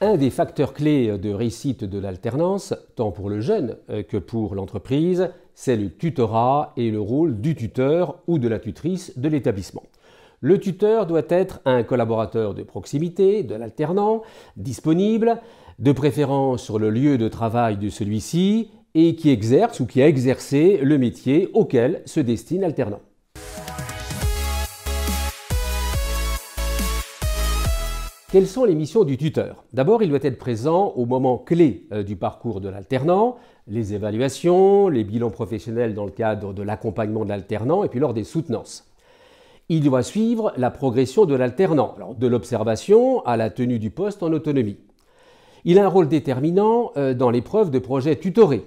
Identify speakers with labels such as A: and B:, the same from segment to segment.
A: Un des facteurs clés de réussite de l'alternance, tant pour le jeune que pour l'entreprise, c'est le tutorat et le rôle du tuteur ou de la tutrice de l'établissement. Le tuteur doit être un collaborateur de proximité de l'alternant, disponible, de préférence sur le lieu de travail de celui-ci et qui exerce ou qui a exercé le métier auquel se destine l'alternant. Quelles sont les missions du tuteur? D'abord, il doit être présent au moment clé du parcours de l'alternant, les évaluations, les bilans professionnels dans le cadre de l'accompagnement de l'alternant et puis lors des soutenances. Il doit suivre la progression de l'alternant, de l'observation à la tenue du poste en autonomie. Il a un rôle déterminant dans l'épreuve de projet tutoré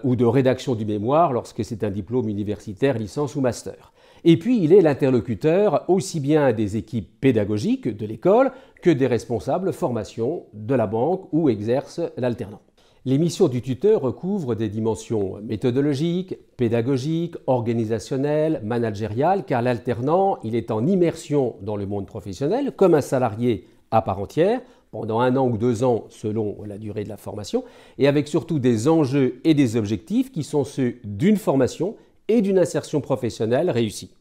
A: ou de rédaction du mémoire lorsque c'est un diplôme universitaire, licence ou master. Et puis, il est l'interlocuteur aussi bien des équipes pédagogiques de l'école que des responsables formation de la banque où exerce l'alternant. Les missions du tuteur recouvrent des dimensions méthodologiques, pédagogiques, organisationnelles, managériales, car l'alternant, il est en immersion dans le monde professionnel comme un salarié à part entière, pendant 1 an ou 2 ans selon la durée de la formation, et avec surtout des enjeux et des objectifs qui sont ceux d'une formation et d'une insertion professionnelle réussie.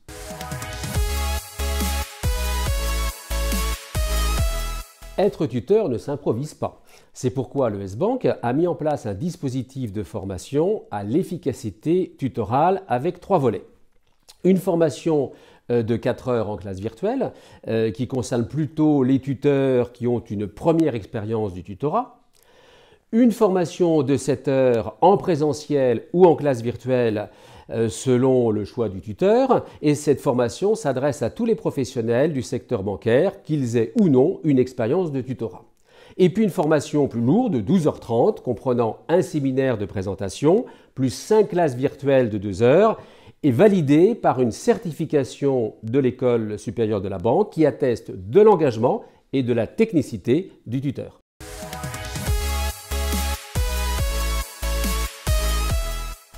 A: Être tuteur ne s'improvise pas. C'est pourquoi le S-Bank a mis en place un dispositif de formation à l'efficacité tutorale avec 3 volets. Une formation de 4 heures en classe virtuelle qui concerne plutôt les tuteurs qui ont une première expérience du tutorat. Une formation de 7 heures en présentiel ou en classe virtuelle selon le choix du tuteur, et cette formation s'adresse à tous les professionnels du secteur bancaire, qu'ils aient ou non une expérience de tutorat. Et puis une formation plus lourde de 12h30 comprenant un séminaire de présentation plus 5 classes virtuelles de 2 heures et validée par une certification de l'École supérieure de la banque qui atteste de l'engagement et de la technicité du tuteur.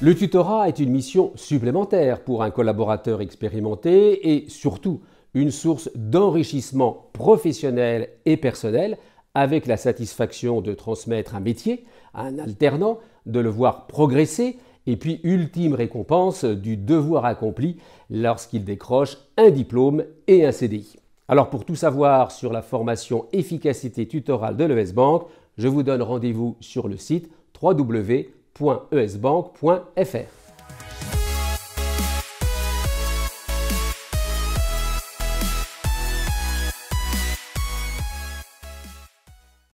A: Le tutorat est une mission supplémentaire pour un collaborateur expérimenté et surtout une source d'enrichissement professionnel et personnel avec la satisfaction de transmettre un métier à un alternant, de le voir progresser et puis ultime récompense du devoir accompli lorsqu'il décroche un diplôme et un CDI. Alors pour tout savoir sur la formation efficacité tutorale de l'ES-Bank, je vous donne rendez-vous sur le site www.esbank.fr.